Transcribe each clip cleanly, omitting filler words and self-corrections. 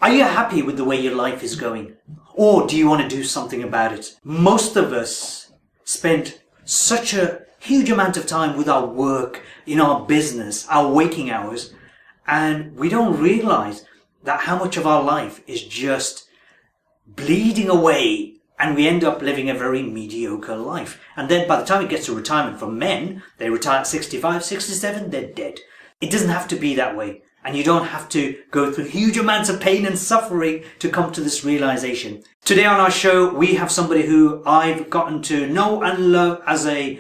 Are you happy with the way your life is going? Or do you want to do something about it? Most of us spend such a huge amount of time with our work, in our business, our waking hours, and we don't realize that how much of our life is just bleeding away, and we end up living a very mediocre life. And then by the time it gets to retirement, for men, they retire at 65, 67, they're dead. It doesn't have to be that way. And you don't have to go through huge amounts of pain and suffering to come to this realization. Today on our show, we have somebody who I've gotten to know and love as a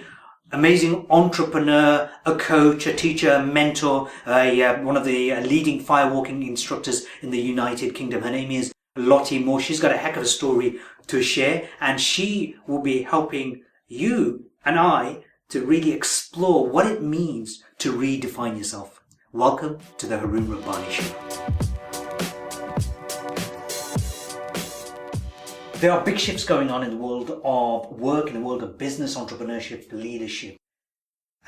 amazing entrepreneur, a coach, a teacher, a mentor, one of the leading firewalking instructors in the United Kingdom. Her name is Lottie Moore. She's got a heck of a story to share, and she will be helping you and I to really explore what it means to redefine yourself. Welcome to the Harun Rabbani Show. There are big shifts going on in the world of work, in the world of business, entrepreneurship, leadership.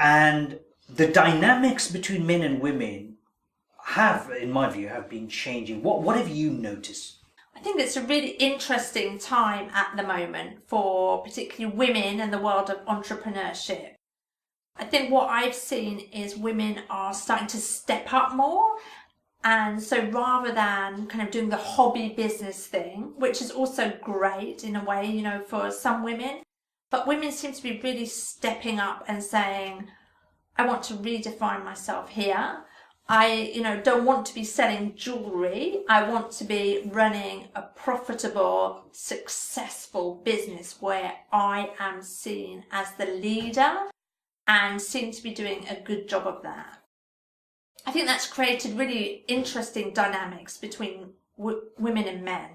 And the dynamics between men and women have, in my view, have been changing. What have you noticed? I think it's a really interesting time at the moment for particularly women in the world of entrepreneurship. I think what I've seen is women are starting to step up more. And so rather than kind of doing the hobby business thing, which is also great in a way, you know, for some women, but women seem to be really stepping up and saying, I want to redefine myself here. I, don't want to be selling jewelry. I want to be running a profitable, successful business where I am seen as the leader and seem to be doing a good job of that. I think that's created really interesting dynamics between women and men.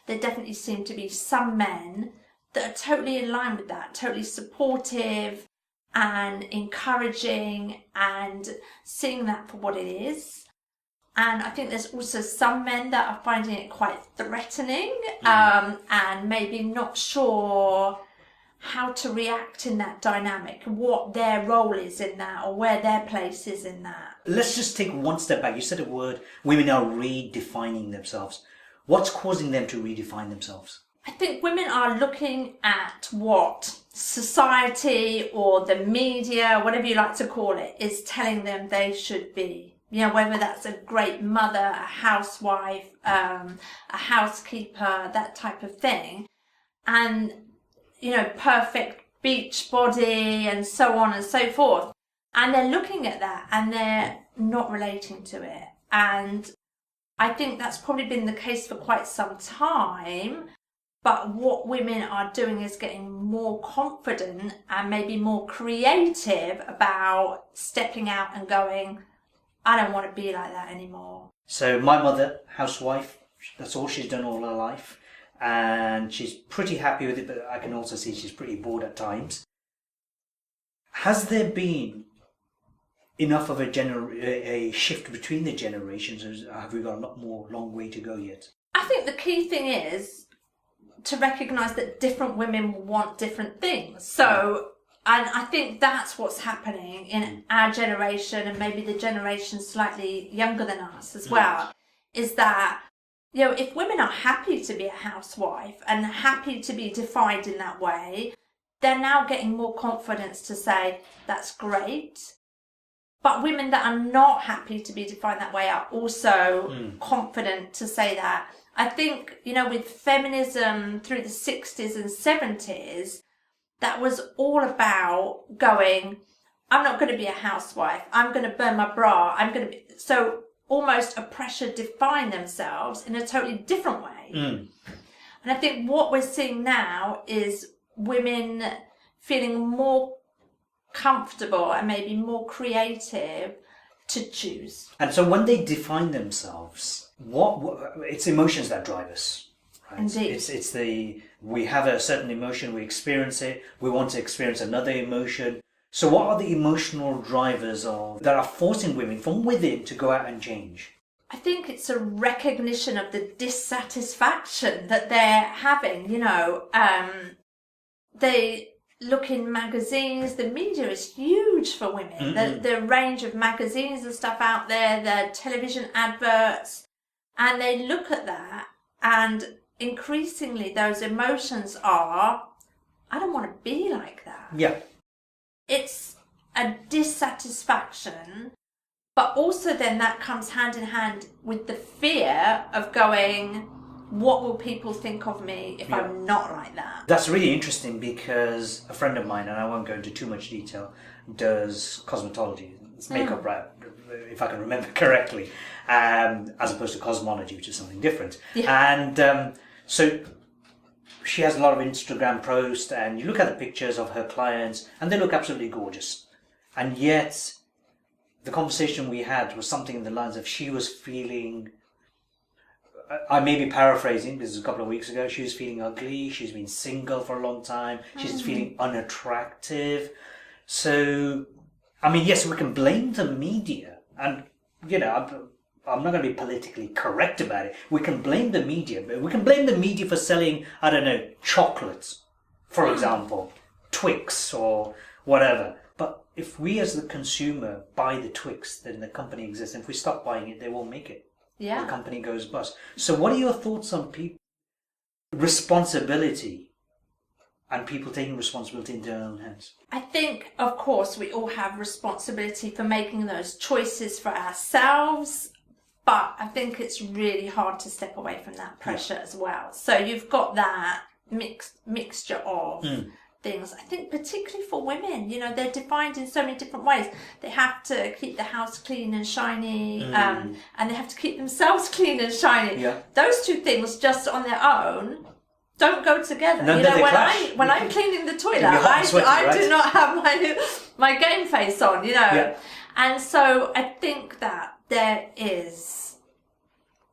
There definitely seem to be some men that are totally in line with that, totally supportive and encouraging and seeing that for what it is. And I think there's also some men that are finding it quite threatening and maybe not sure how to react in that dynamic, what their role is in that or where their place is in that. Let's just take one step back. You said a word, women are redefining themselves. What's causing them to redefine themselves? I think women are looking at what society or the media, whatever you like to call it, is telling them they should be. Whether that's a great mother, a housewife, a housekeeper, that type of thing. And perfect beach body and so on and so forth. And they're looking at that and they're not relating to it. And I think that's probably been the case for quite some time. But what women are doing is getting more confident and maybe more creative about stepping out and going, I don't want to be like that anymore. So my mother, housewife, that's all she's done all her life. And she's pretty happy with it, but I can also see she's pretty bored at times. Has there been enough of a shift between the generations, or have we got a long way to go yet? I think the key thing is to recognise that different women want different things. So, and I think that's what's happening in our generation and maybe the generation slightly younger than us as well, is that if women are happy to be a housewife and happy to be defined in that way, they're now getting more confidence to say, that's great. But women that are not happy to be defined that way are also confident to say that. I think, with feminism through the 60s and 70s, that was all about going, I'm not going to be a housewife. I'm going to burn my bra. So almost a pressure define themselves in a totally different way. And I think what we're seeing now is women feeling more comfortable and maybe more creative to choose. And so when they define themselves, it's emotions that drive us. Right? Indeed. We have a certain emotion, we experience it, we want to experience another emotion. So what are the emotional drivers that are forcing women from within to go out and change? I think it's a recognition of the dissatisfaction that they're having. They look in magazines. The media is huge for women. The range of magazines and stuff out there, the television adverts, And they look at that, and increasingly those emotions are, I don't want to be like that. Yeah. It's a dissatisfaction, but also then that comes hand in hand with the fear of going, what will people think of me if I'm not like that? That's really interesting because a friend of mine, and I won't go into too much detail, does cosmetology. It's makeup, right? If I can remember correctly, as opposed to cosmology, which is something different. Yeah. And so she has a lot of Instagram posts, and you look at the pictures of her clients, and they look absolutely gorgeous. And yet, the conversation we had was something in the lines of she was feeling, I may be paraphrasing, this is a couple of weeks ago, she was feeling ugly, she's been single for a long time, she's feeling unattractive. So, I mean, yes, we can blame the media, and, you know, I'm not going to be politically correct about it. We can blame the media, but we can blame the media for selling, I don't know, chocolates, for example, Twix or whatever. But if we as the consumer buy the Twix, then the company exists. And if we stop buying it, they won't make it. Yeah. The company goes bust. So what are your thoughts on people? Responsibility and people taking responsibility into their own hands? I think, of course, we all have responsibility for making those choices for ourselves, but I think it's really hard to step away from that pressure as well. So you've got that mixture of things. I think particularly for women, you know, they're defined in so many different ways. They have to keep the house clean and shiny, and they have to keep themselves clean and shiny. Yeah. Those two things just on their own don't go together. No, you know, clash. when I'm cleaning the toilet, Sweaty, I right? do not have my game face on, you know. Yeah. And so I think that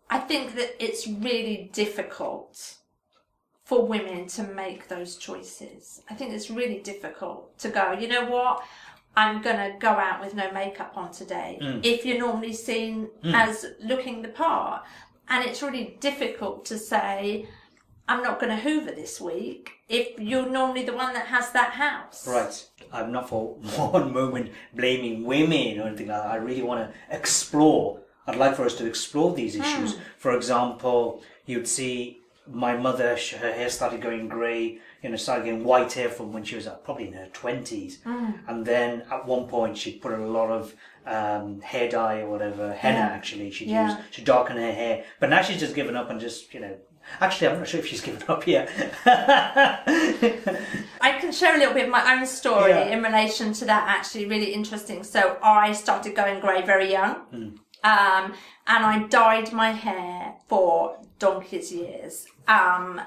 I think that it's really difficult for women to make those choices. I think it's really difficult to go, you know what, I'm going to go out with no makeup on today, if you're normally seen as looking the part. And it's really difficult to say, I'm not going to hoover this week, if you're normally the one that has that house. Right. I'm not for one moment blaming women or anything like that. I really want to explore. I'd like for us to explore these issues. For example, you'd see my mother, her hair started going grey, you know, started getting white hair from when she was probably in her 20s. And then at one point she put a lot of hair dye or whatever, henna actually, she'd use to darken her hair. But now she's just given up and just, you know, actually I'm not sure if she's given up yet. I can share a little bit of my own story in relation to that, actually, really interesting. So I started going grey very young. And I dyed my hair for donkey's years. And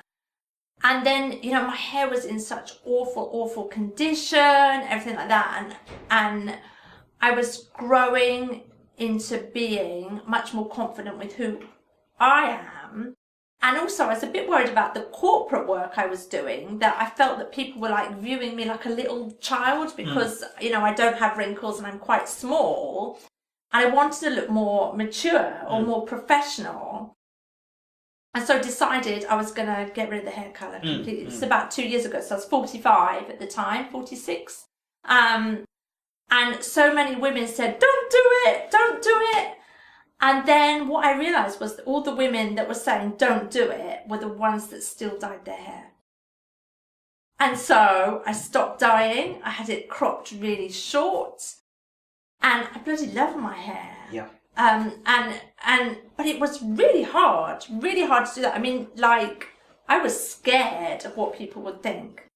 then, you know, my hair was in such awful condition, everything like that. And I was growing into being much more confident with who I am. And also I was a bit worried about the corporate work I was doing, that I felt that people were like viewing me like a little child because, you know, I don't have wrinkles and I'm quite small. And I wanted to look more mature or more professional. And so I decided I was going to get rid of the hair colour completely. It's about 2 years ago. So I was 45 at the time, 46. And so many women said, don't do it. And then what I realised was that all the women that were saying don't do it were the ones that still dyed their hair. And so I stopped dyeing. I had it cropped really short. And I bloody love my hair. Yeah. But it was really hard to do that. I mean, like, I was scared of what people would think.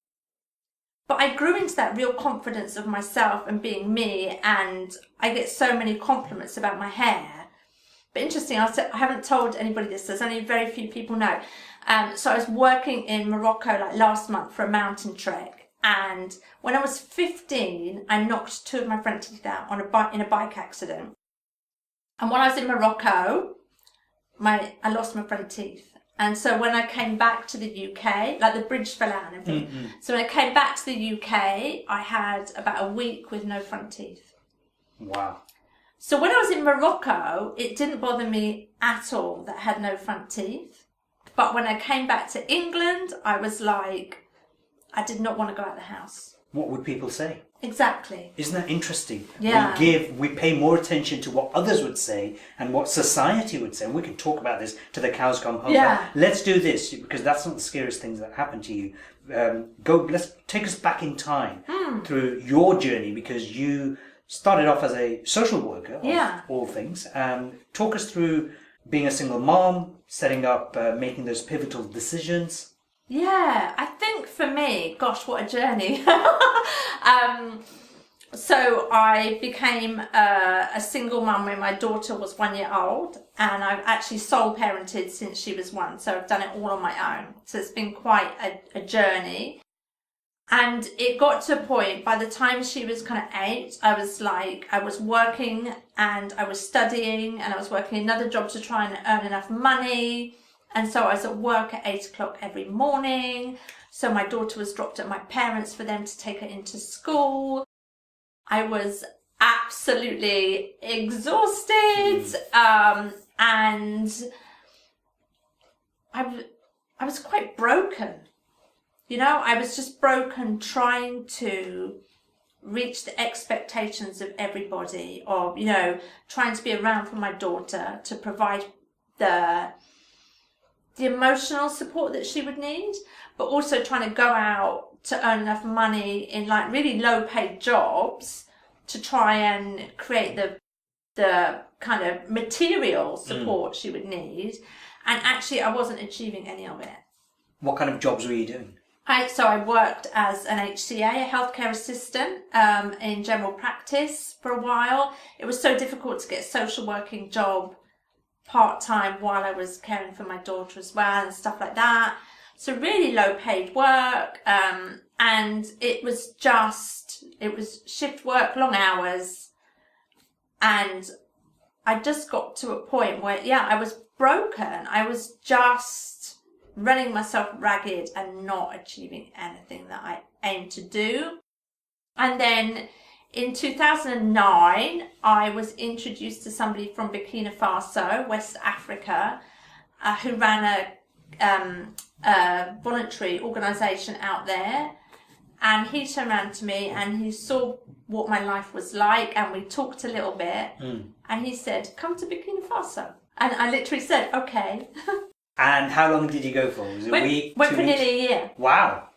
But I grew into that real confidence of myself and being me, and I get so many compliments about my hair. But interesting, I haven't told anybody this, there's only very few people know. So I was working in Morocco like last month for a mountain trek. And when I was 15, I knocked 2 of my front teeth out in a bike accident. And when I was in Morocco, I lost my front teeth. And so when I came back to the UK, like the bridge fell out and everything. So when I came back to the UK, I had about a week with no front teeth. Wow. So when I was in Morocco, it didn't bother me at all that I had no front teeth. But when I came back to England, I was like, I did not want to go out of the house. what would people say? Exactly. Isn't that interesting? Yeah. We pay more attention to what others would say and what society would say. And we can talk about this till the cows come home. Yeah. But let's do this, because that's not the scariest things that happen to you. Let's take us back in time through your journey, because you started off as a social worker, of all things. Talk us through being a single mom, setting up, making those pivotal decisions. Yeah, I think for me, gosh, what a journey. So I became a single mum when my daughter was 1 year old, and I've actually sole parented since she was 1. So I've done it all on my own. So it's been quite a journey. And it got to a point, by the time she was kind of 8, I was working and I was studying and I was working another job to try and earn enough money. And so I was at work at 8 o'clock every morning. So my daughter was dropped at my parents' for them to take her into school. I was absolutely exhausted. And I was quite broken. You know, I was just broken trying to reach the expectations of everybody, or, you know, trying to be around for my daughter to provide the emotional support that she would need, but also trying to go out to earn enough money in like really low paid jobs to try and create the kind of material support she would need. And actually I wasn't achieving any of it. What kind of jobs were you doing? So I worked as an HCA, a healthcare assistant, in general practice for a while. It was so difficult to get a social working job part-time while I was caring for my daughter as well and stuff like that. So really low paid work. And it was shift work, long hours. And I just got to a point where, I was broken. I was just running myself ragged and not achieving anything that I aimed to do. And then in 2009, I was introduced to somebody from Burkina Faso, West Africa, who ran a voluntary organisation out there. And he turned around to me and he saw what my life was like, and we talked a little bit. And he said, "Come to Burkina Faso." And I literally said, "Okay." And how long did you go for? Was it a week? Went for nearly a year. Wow.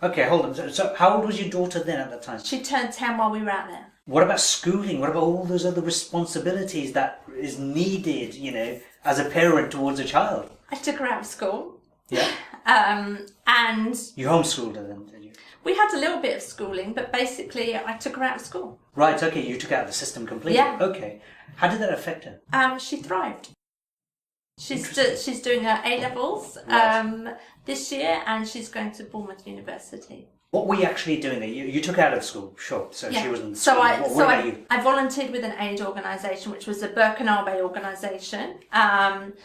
Okay, hold on. So how old was your daughter then at that time? She turned 10 while we were out there. What about schooling? What about all those other responsibilities that is needed, you know, as a parent towards a child? I took her out of school. Yeah. And you homeschooled her then, did you? We had a little bit of schooling, but basically I took her out of school. Right, okay, you took her out of the system completely. Yeah. Okay. How did that affect her? She thrived. She's doing her A-levels this year, and she's going to Bournemouth University. What were you actually doing there? You took her out of school, sure, so she wasn't in school. I volunteered with an aid organisation, which was a Burkina Faso organisation.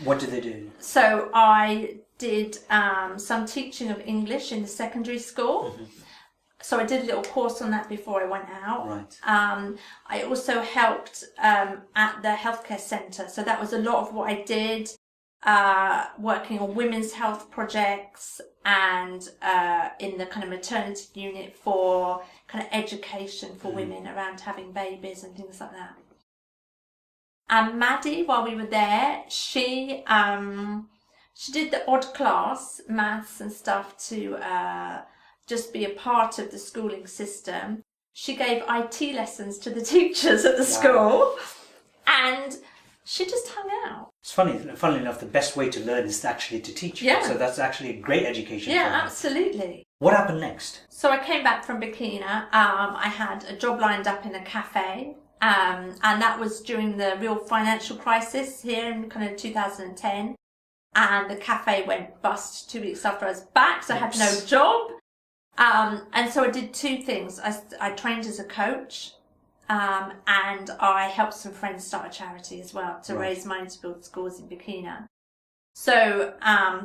What did they do? So I did some teaching of English in the secondary school. So I did a little course on that before I went out. Right. I also helped at the healthcare centre. So that was a lot of what I did, working on women's health projects and in the kind of maternity unit for kind of education for women around having babies and things like that. And Maddie, while we were there, she did the odd class, maths and stuff, to just be a part of the schooling system. She gave IT lessons to the teachers at the school, and she just hung out. It's funnily enough, the best way to learn is actually to teach. Yeah. So that's actually a great education. Yeah, for her. absolutely. What happened next? So I came back from Burkina. I had a job lined up in a cafe, and that was during the real financial crisis here in kind of 2010. And the cafe went bust 2 weeks after I was back, so I had no job. And so I did two things. I trained as a coach, and I helped some friends start a charity as well to raise money to build schools in Burkina. So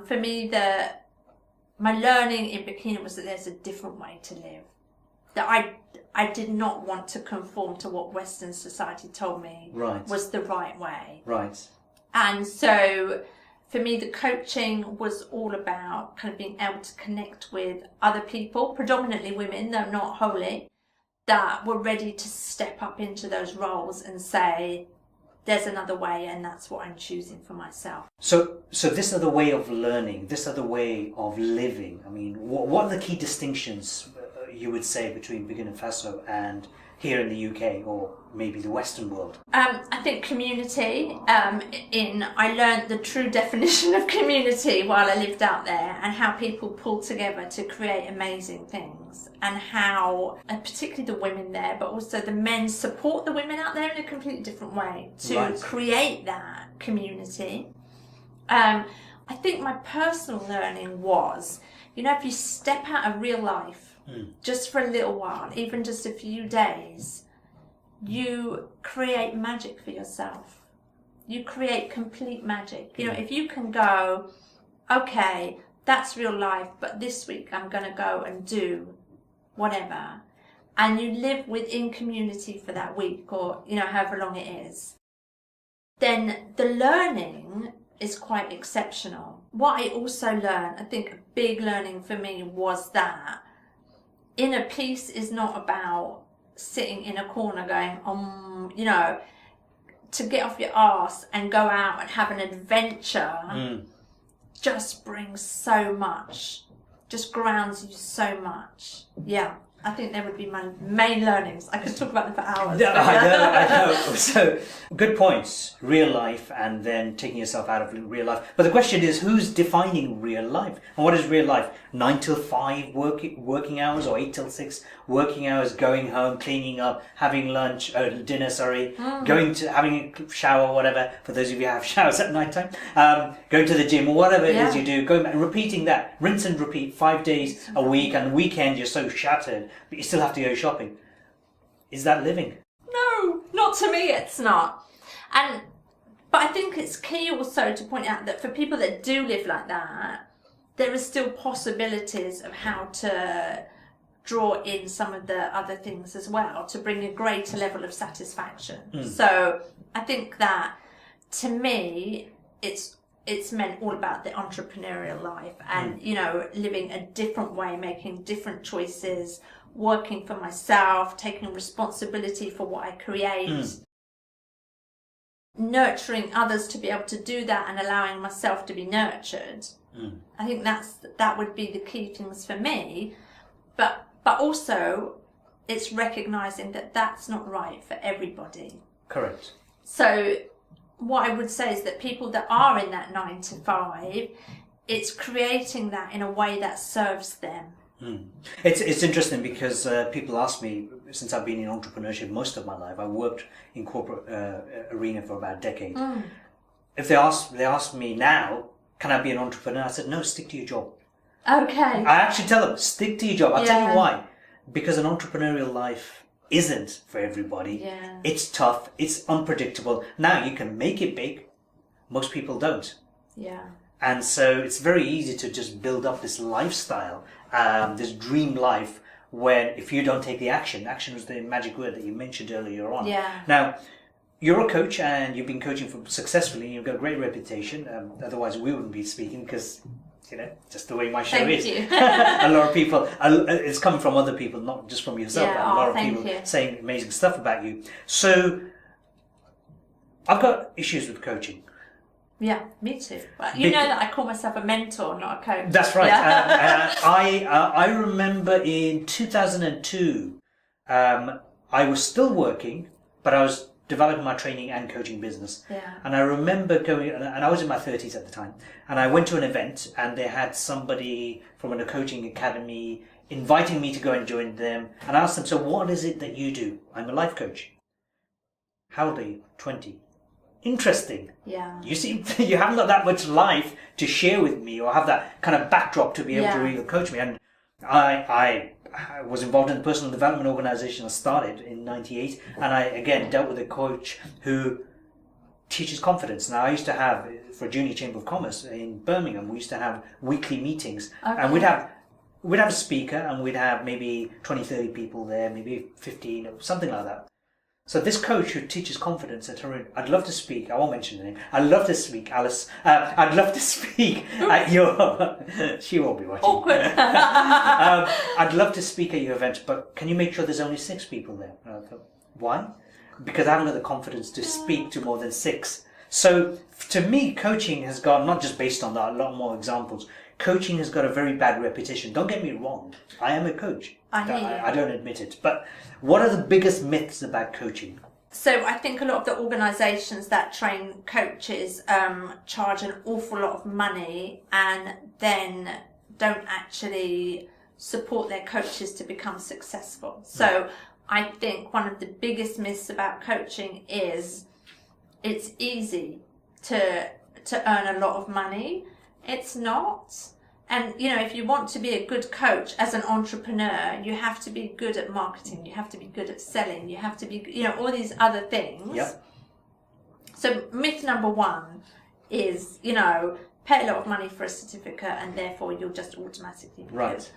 for me, my learning in Burkina was that there's a different way to live. That I did not want to conform to what Western society told me was the right way. Right. And so for me, the coaching was all about kind of being able to connect with other people, predominantly women, though not wholly, that were ready to step up into those roles and say, there's another way, and that's what I'm choosing for myself. So this other way of learning, this other way of living, I mean, what are the key distinctions you would say between Burkina Faso and here in the UK, or maybe the Western world? I think community. I learned the true definition of community while I lived out there, and how people pull together to create amazing things, and how, particularly the women there, but also the men support the women out there in a completely different way to create that community. I think my personal learning was, if you step out of real life, just for a little while, even just a few days, you create magic for yourself. You create complete magic. If you can go, okay, that's real life, but this week I'm going to go and do whatever, and you live within community for that week, or however long it is, then the learning is quite exceptional. What I also learned, I think a big learning for me, was that inner peace is not about sitting in a corner going, to get off your arse and go out and have an adventure just brings so much, just grounds you so much. Yeah, I think they would be my main learnings. I could talk about them for hours. I know. So, good points. Real life, and then taking yourself out of real life. But the question is, who's defining real life? And what is real life? 9 till 5 working hours, or 8 till 6 working hours, going home, cleaning up, having lunch, dinner, having a shower, whatever, for those of you who have showers at night time, going to the gym, or whatever it is you do, going back and repeating that, rinse and repeat 5 days a week, and the weekend you're so shattered, but you still have to go shopping. Is that living? No, not to me, it's not. But I think it's key also to point out that for people that do live like that, there are still possibilities of how to draw in some of the other things as well to bring a greater level of satisfaction. So I think that, to me, it's meant all about the entrepreneurial life, and living a different way, making different choices, working for myself, taking responsibility for what I create, nurturing others to be able to do that, and allowing myself to be nurtured. I think that would be the key things for me, but also it's recognizing that that's not right for everybody. Correct. So what I would say is that people that are in that 9 to 5, it's creating that in a way that serves them. It's interesting because people ask me, since I've been in entrepreneurship most of my life, I worked in corporate arena for about a decade. If they ask me now, can I be an entrepreneur? I said, no, stick to your job. Okay. I actually tell them, stick to your job. I'll tell you why. Because an entrepreneurial life isn't for everybody. Yeah. It's tough. It's unpredictable. Now, you can make it big. Most people don't. Yeah. And so it's very easy to just build up this lifestyle, this dream life, when if you don't take the action was the magic word that you mentioned earlier on. Yeah. Now, you're a coach and you've been coaching successfully, and you've got a great reputation. Otherwise, we wouldn't be speaking, because, just the way my show is. Thank you. A lot of people, it's coming from other people, not just from yourself, but a lot of people saying amazing stuff about you. So, I've got issues with coaching. Yeah, me too. But you know that I call myself a mentor, not a coach. That's right. Yeah. I remember in 2002, I was still working, but I was developing my training and coaching business. Yeah. And I remember going, and I was in my 30s at the time, and I went to an event, and they had somebody from a coaching academy inviting me to go and join them. And I asked them, so what is it that you do? I'm a life coach. How old are you? 20. Interesting. Yeah. You see, you haven't got that much life to share with me, or have that kind of backdrop to be able to really coach me. And I was involved in the personal development organization I started in 98, and I again dealt with a coach who teaches confidence. Now, I used to have, for Junior Chamber of Commerce in Birmingham, we used to have weekly meetings, and we'd have a speaker, and we'd have maybe 20, 30 people there, maybe 15, or something like that. So this coach who teaches confidence at Harun, I'd love to speak. I won't mention the name. I'd love to speak, Alice. I'd love to speak at your. She won't be watching. Awkward. I'd love to speak at your event, but can you make sure there's only 6 people there? And I thought, why? Because I haven't got the confidence to speak to more than 6. So to me, coaching has got, not just based on that, a lot more examples. Coaching has got a very bad reputation. Don't get me wrong. I am a coach. I hear you. I don't admit it. But what are the biggest myths about coaching? So I think a lot of the organisations that train coaches charge an awful lot of money and then don't actually support their coaches to become successful. So I think one of the biggest myths about coaching is it's easy to earn a lot of money. It's not. And, you know, if you want to be a good coach as an entrepreneur, you have to be good at marketing, you have to be good at selling, you have to be, you know, all these other things. Yep. So myth number 1 is, you know, pay a lot of money for a certificate and therefore you'll just automatically be Right.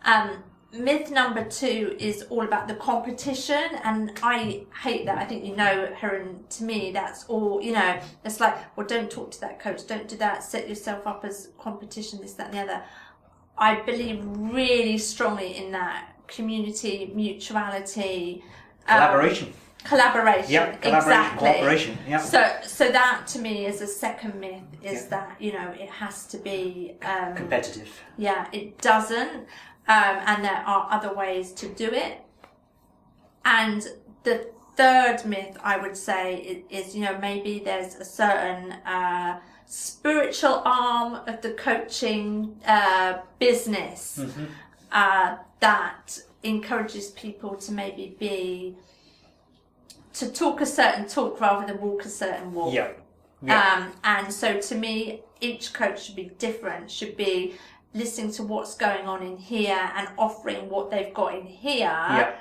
good. Myth number 2 is all about the competition, and I hate that. I think, you know, Harun, to me, that's all, you know, it's like, well, don't talk to that coach, don't do that, set yourself up as competition, this, that, and the other. I believe really strongly in that community, mutuality. Collaboration. Collaboration, Yeah, collaboration, exactly. cooperation. Yeah. So that to me is a second myth, is that, you know, it has to be competitive. Yeah, it doesn't. And there are other ways to do it. And the third myth, I would say, is, you know, maybe there's a certain spiritual arm of the coaching business that encourages people to maybe to talk a certain talk rather than walk a certain walk. Yeah. Yeah. And so to me, each coach should be different, should be listening to what's going on in here and offering what they've got in here,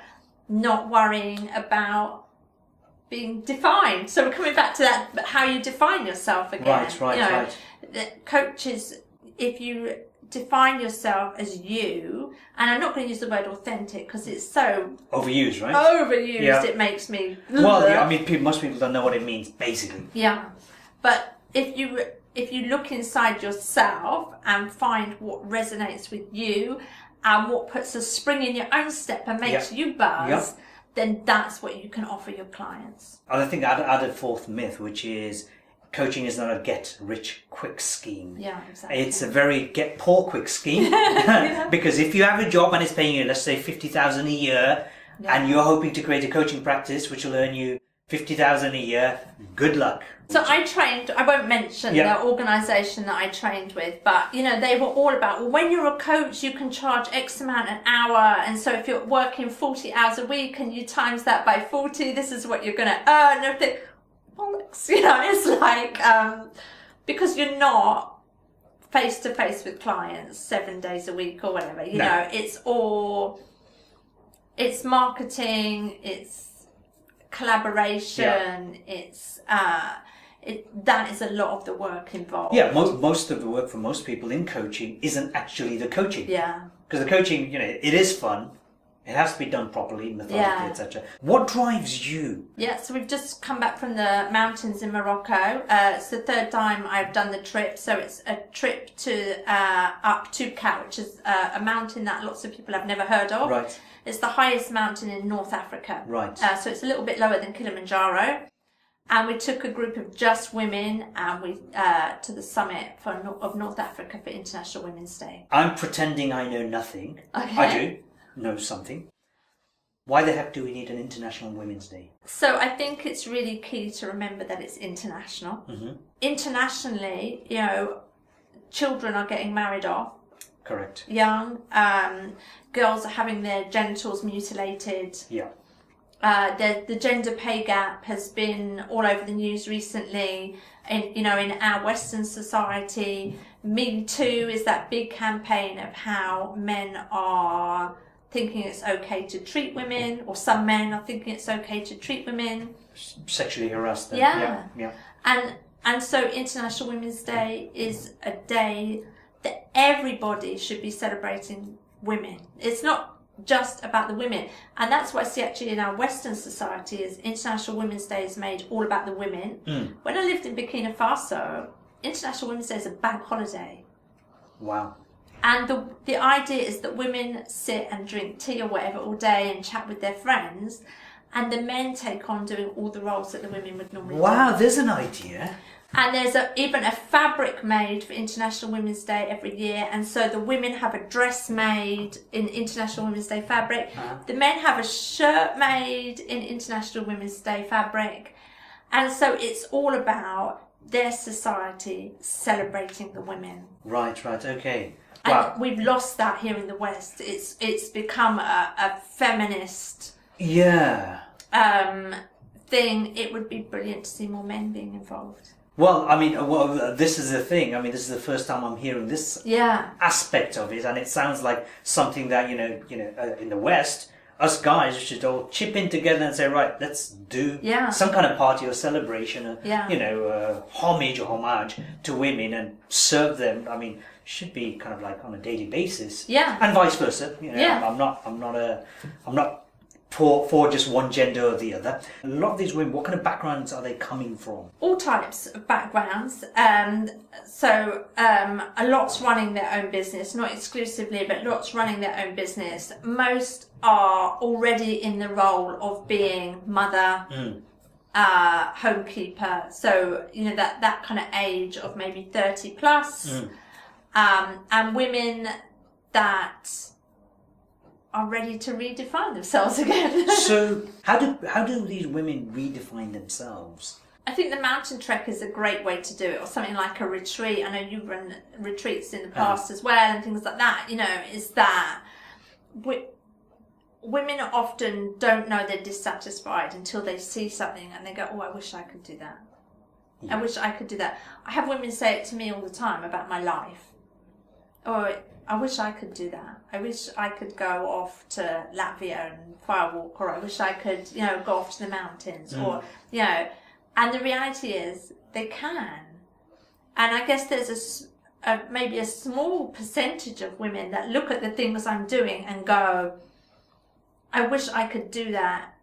not worrying about being defined. So we're coming back to that, how you define yourself again. Right. The coaches, if you define yourself as you, and I'm not going to use the word authentic because it's so overused, right? Overused, it makes me. Well, yeah, I mean, most people don't know what it means, basically. Yeah, but if you look inside yourself and find what resonates with you and what puts a spring in your own step and makes you buzz, then that's what you can offer your clients. And I think I'd add a fourth myth, which is coaching is not a get-rich-quick scheme. Yeah, exactly. It's a very get-poor-quick scheme. Because if you have a job and it's paying you, let's say, $50,000 a year, and you're hoping to create a coaching practice which will earn you $50,000 a year, good luck. So I won't mention the organisation that I trained with, but, you know, they were all about, well, when you're a coach, you can charge X amount an hour. And so if you're working 40 hours a week and you times that by 40, this is what you're going to earn. And everything. Bollocks, you know, it's like, because you're not face to face with clients 7 days a week or whatever, you know, it's marketing, it's collaboration, it's, that is a lot of the work involved. Yeah, most of the work for most people in coaching isn't actually the coaching. Yeah. Because the coaching, you know, it is fun. It has to be done properly, methodically, etc. What drives you? Yeah, so we've just come back from the mountains in Morocco. It's the third time I've done the trip. So it's a trip to up Toukat, which is a mountain that lots of people have never heard of. Right. It's the highest mountain in North Africa. Right. So it's a little bit lower than Kilimanjaro. And we took a group of just women and we to the summit of North Africa for International Women's Day. I'm pretending I know nothing. Okay. I do know something. Why the heck do we need an International Women's Day? So I think it's really key to remember that it's international. Mm-hmm. Internationally, you know, children are getting married off. Correct. Young. Girls are having their genitals mutilated. Yeah. The gender pay gap has been all over the news recently. In our Western society, Me Too is that big campaign of how men are thinking it's okay to treat women, or some men are thinking it's okay to treat women. Sexually harass them. Yeah. Yeah. And so International Women's Day is a day that everybody should be celebrating women. It's not just about the women. And that's what I see actually in our Western society is International Women's Day is made all about the women. When I lived in Burkina Faso, International Women's Day is a bank holiday. Wow. And the idea is that women sit and drink tea or whatever all day and chat with their friends, and the men take on doing all the roles that the women would normally do. Wow, there's an idea. And there's even a fabric made for International Women's Day every year. And so the women have a dress made in International Women's Day fabric. The men have a shirt made in International Women's Day fabric. And so it's all about their society celebrating the women. Right, okay. And Wow. we've lost that here in the West. It's become a feminist thing. It would be brilliant to see more men being involved. Well, I mean, this is the thing. I mean, this is the first time I'm hearing this aspect of it, and it sounds like something that in the West, us guys should all chip in together and say, right, let's do some kind of party or celebration, homage to women and serve them. I mean, should be kind of like on a daily basis, and vice versa. I'm not for just one gender or the other. A lot of these women, what kind of backgrounds are they coming from? All types of backgrounds. A lot's running their own business, not exclusively, but lots running their own business. Most are already in the role of being mother, homekeeper. So, that kind of age of maybe 30 plus. And women that are ready to redefine themselves again. So how do these women redefine themselves? I think the mountain trek is a great way to do it, or something like a retreat. I know you've run retreats in the past as well, and things like that. Is that women often don't know they're dissatisfied until they see something and they go, oh, I wish I could do that. I wish I could do that. I have women say it to me all the time about my life. Or, I wish I could do that. I wish I could go off to Latvia and Firewalk, or I wish I could, go off to the mountains, or, and the reality is they can. And I guess there's maybe a small percentage of women that look at the things I'm doing and go, I wish I could do that,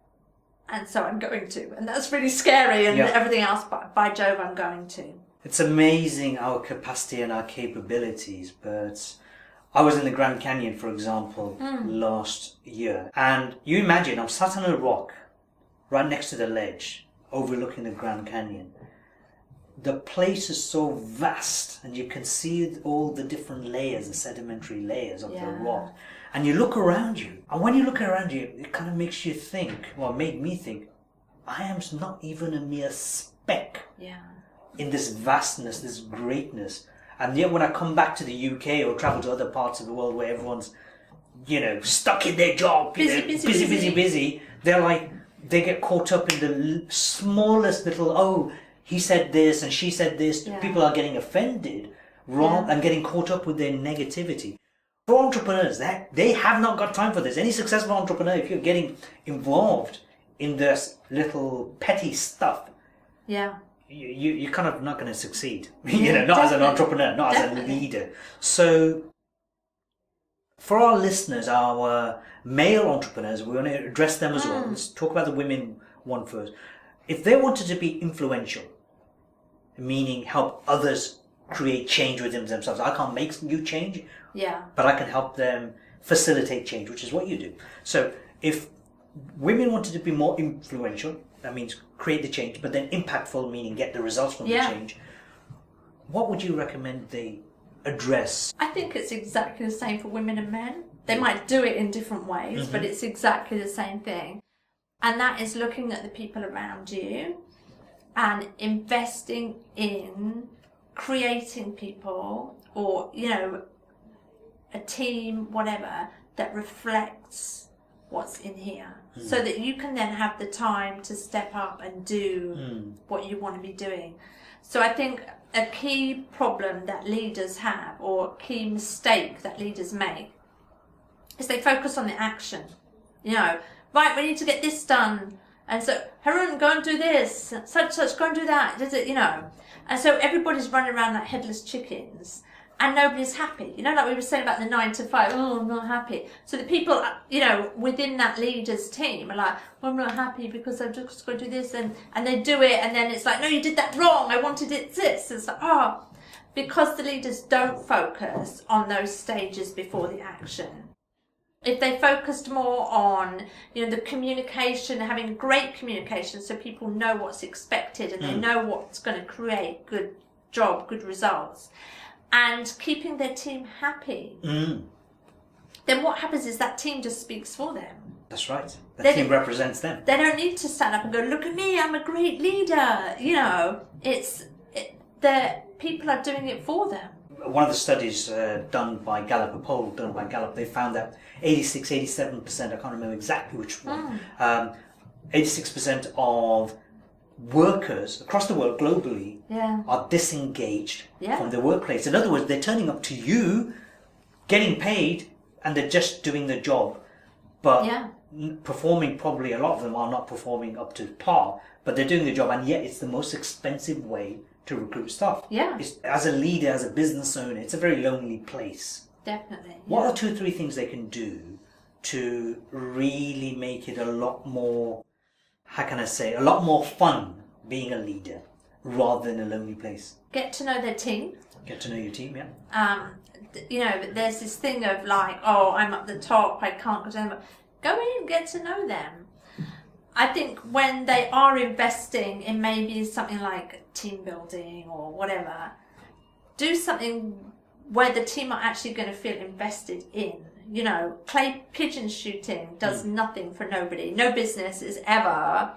and so I'm going to. And that's really scary, and everything else, by Jove, I'm going to. It's amazing our capacity and our capabilities, but I was in the Grand Canyon, for example, last year. And you imagine, I'm sat on a rock right next to the ledge, overlooking the Grand Canyon. The place is so vast, and you can see all the different layers, the sedimentary layers of the rock. And you look around you, and when you look around you, it kind of makes you think, well, made me think, I am not even a mere speck in this vastness, this greatness. And yet when I come back to the UK or travel to other parts of the world where everyone's, stuck in their job, busy, they're like, they get caught up in the smallest little, he said this and she said this. People are getting offended and getting caught up with their negativity. For entrepreneurs, they have not got time for this. Any successful entrepreneur, if you're getting involved in this little petty stuff, you're kind of not going to succeed. Not as an entrepreneur, not as a leader. So, for our listeners, our male entrepreneurs, we want to address them as well. Let's talk about the women one first. If they wanted to be influential, meaning help others create change within themselves, I can't make you change, but I can help them facilitate change, which is what you do. So, if women wanted to be more influential, that means create the change, but then impactful, meaning get the results from the change. What would you recommend they address? I think it's exactly the same for women and men. They might do it in different ways, but it's exactly the same thing. And that is looking at the people around you and investing in creating people or, a team, whatever, that reflects what's in here, so that you can then have the time to step up and do what you want to be doing. So I think a key problem that leaders have, or key mistake that leaders make, is they focus on the action. Right, we need to get this done, and so Harun, go and do this, such, go and do that, and so everybody's running around like headless chickens, and nobody's happy. You know, like we were saying about the 9 to 5, oh, I'm not happy. So the people, you know, within that leader's team are like, well, I'm not happy because I've just got to do this, and they do it, and then it's like, no, you did that wrong, I wanted it this. It's like, oh, because the leaders don't focus on those stages before the action. If they focused more on, you know, the communication, having great communication so people know what's expected and they know what's going to create good job, good results, and keeping their team happy, then what happens is that team just speaks for them. That's right. The team represents them. They don't need to stand up and go, look at me, I'm a great leader. You know, the people are doing it for them. One of the studies done by Gallup, a poll done by Gallup, they found that 87%, I can't remember exactly which one, 86% of workers across the world globally are disengaged from their workplace. In other words, they're turning up to you, getting paid, and they're just doing the job. But performing, probably a lot of them are not performing up to par, but they're doing the job, and yet it's the most expensive way to recruit staff. As a leader, as a business owner, it's a very lonely place. Definitely. What are 2 or 3 things they can do to really make it a lot more, how can I say, a lot more fun being a leader rather than a lonely place? Get to know their team. Get to know your team, You know, there's this thing of like, oh, I'm at the top, I can't go down. Go in, get to know them. I think when they are investing in maybe something like team building or whatever, do something where the team are actually going to feel invested in. You know, clay pigeon shooting does nothing for nobody. No business is ever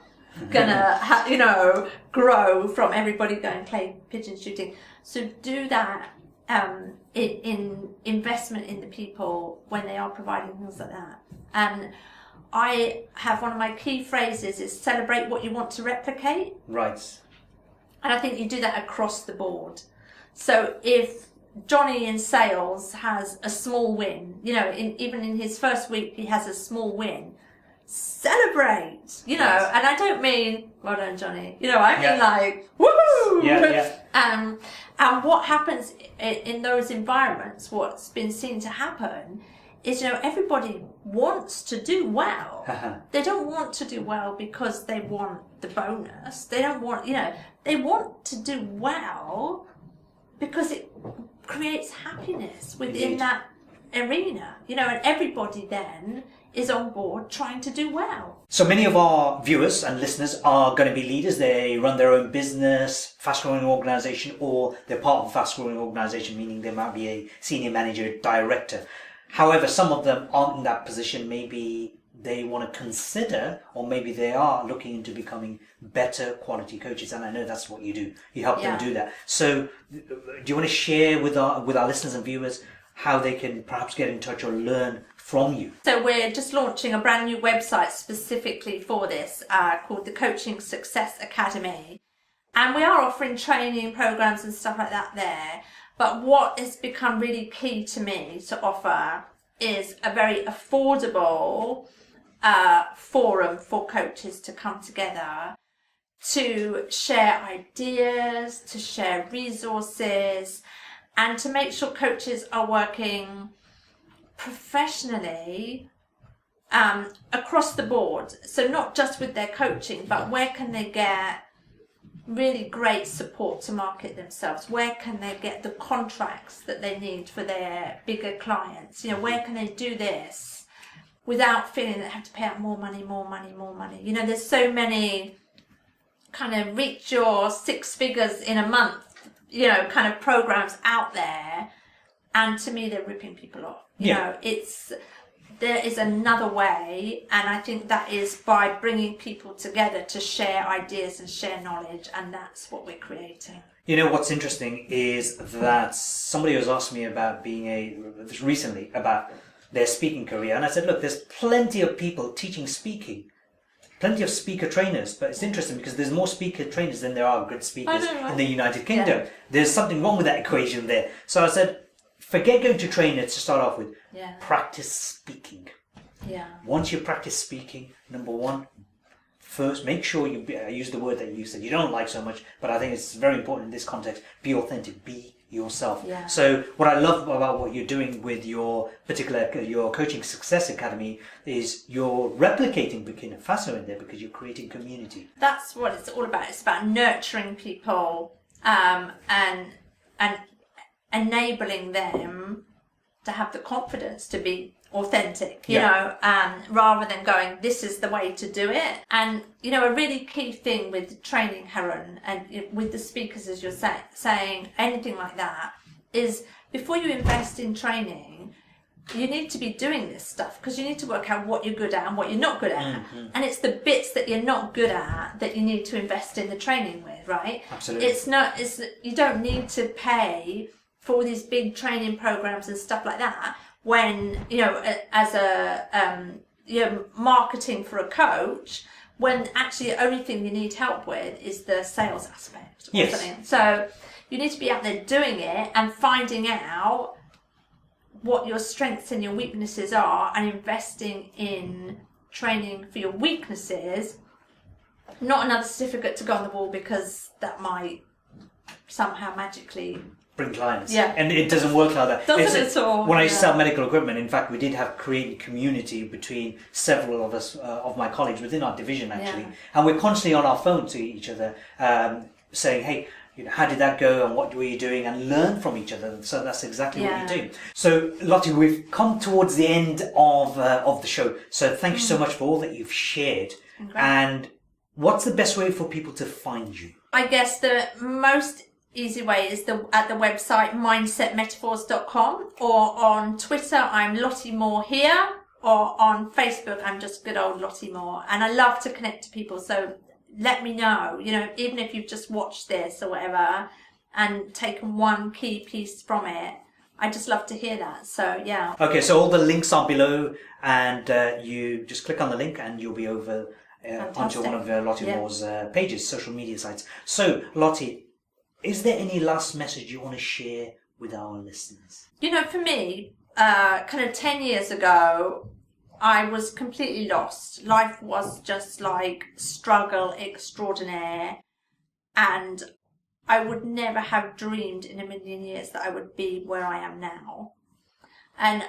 gonna, grow from everybody going clay pigeon shooting. So do that in investment in the people when they are providing things like that. And I have one of my key phrases is celebrate what you want to replicate. Right. And I think you do that across the board. So if Johnny in sales has a small win, even in his first week, he has a small win, celebrate, and I don't mean, well done, Johnny, I mean like, woohoo! Yeah. And what happens in those environments, what's been seen to happen is, everybody wants to do well. They don't want to do well because they want the bonus. They don't want, they want to do well because it creates happiness within that arena, and everybody then is on board trying to do well. So many of our viewers and listeners are going to be leaders. They run their own business, fast-growing organization, or they're part of a fast-growing organization, meaning they might be a senior manager, director. However, some of them aren't in that position. Maybe they want to consider, or maybe they are looking into becoming better quality coaches. And I know that's what you do. You help them do that. So do you want to share with our listeners and viewers how they can perhaps get in touch or learn from you? So we're just launching a brand new website specifically for this called the Coaching Success Academy. And we are offering training programs and stuff like that there. But what has become really key to me to offer is a very affordable forum for coaches to come together to share ideas, to share resources, and to make sure coaches are working professionally across the board. So not just with their coaching, but where can they get really great support to market themselves? Where can they get the contracts that they need for their bigger clients? Where can they do this without feeling that they have to pay out more money? There's so many kind of reach your 6 figures in a month, kind of programs out there. And to me, they're ripping people off. There is another way, and I think that is by bringing people together to share ideas and share knowledge, and that's what we're creating. What's interesting is that somebody was asking me about recently about their speaking career, and I said, look, there's plenty of people teaching speaking, plenty of speaker trainers, but it's interesting because there's more speaker trainers than there are good speakers in the United Kingdom. Yeah. There's something wrong with that equation there. So I said, forget going to trainers to start off with. Practice speaking. Once you practice speaking, number one, first make sure I use the word that you said you don't like so much, but I think it's very important in this context, be authentic, be yourself. Yeah. So what I love about what you're doing with your your Coaching Success Academy is you're replicating Burkina Faso in there because you're creating community. That's what it's all about. It's about nurturing people and enabling them to have the confidence to be authentic, you know, rather than going, this is the way to do it. And, you know, a really key thing with training, Harun, and with the speakers, as you're saying, anything like that, is before you invest in training, you need to be doing this stuff because you need to work out what you're good at and what you're not good at. And it's the bits that you're not good at that you need to invest in the training with, right? Absolutely. You don't need to pay for all these big training programs and stuff like that when, you know, as a marketing for a coach, when actually the only thing you need help with is the sales aspect or something. So you need to be out there doing it and finding out what your strengths and your weaknesses are and investing in training for your weaknesses, not another certificate to go on the wall because that might somehow magically bring clients. Yeah. And it doesn't work like that. Doesn't at all. When I sell medical equipment, in fact, we did have created community between several of us, of my colleagues within our division actually. Yeah. And we're constantly on our phone to each other, saying, hey, you know, how did that go and what were you doing, and learn from each other. So that's exactly what you do. So Lottie, we've come towards the end of the show. So thank you so much for all that you've shared. And what's the best way for people to find you? I guess the most easy way is at the website mindsetmetaphors.com, or on Twitter I'm Lottie Moore here, or on Facebook I'm just good old Lottie Moore. And I love to connect to people, so let me know, you know, even if you've just watched this or whatever and taken one key piece from it, I just love to hear that. So yeah. Okay, so all the links are below, and you just click on the link and you'll be over onto one of Lottie Moore's pages, social media sites. So Lottie, is there any last message you want to share with our listeners? You know, for me, kind of 10 years ago, I was completely lost. Life was just like struggle extraordinaire. And I would never have dreamed in a million years that I would be where I am now. And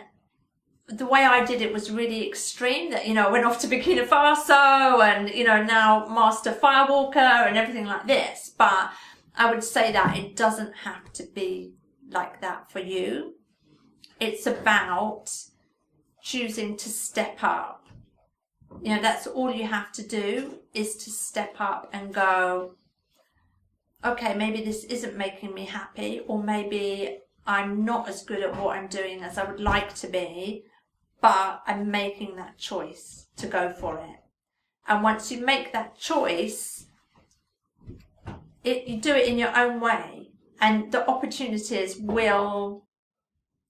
the way I did it was really extreme, that, you know, I went off to Burkina Faso and, you know, now master firewalker and everything like this. But I would say that it doesn't have to be like that for you. It's about choosing to step up. You know, that's all you have to do, is to step up and go, okay, maybe this isn't making me happy, or maybe I'm not as good at what I'm doing as I would like to be, but I'm making that choice to go for it. And once you make that choice, you do it in your own way, and the opportunities will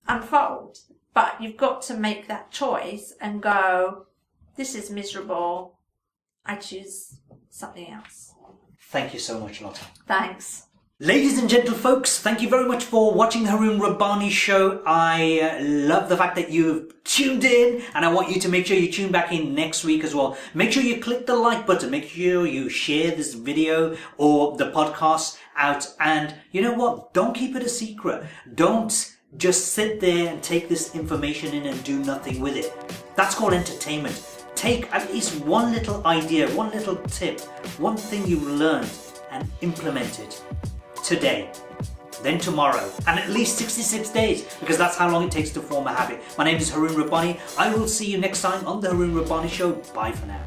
unfold. But you've got to make that choice and go, this is miserable, I choose something else. Thank you so much, Lottie. Thanks. Ladies and gentlefolks, thank you very much for watching the Harun Rabbani show. I love the fact that you've tuned in, and I want you to make sure you tune back in next week as well. Make sure you click the like button, make sure you share this video or the podcast out, and you know what? Don't keep it a secret. Don't just sit there and take this information in and do nothing with it. That's called entertainment. Take at least one little idea, one little tip, one thing you learned, and implement it today, then tomorrow, and at least 66 days, because that's how long it takes to form a habit. My name is Harun Rabbani. I will see you next time on the Harun Rabbani Show. Bye for now.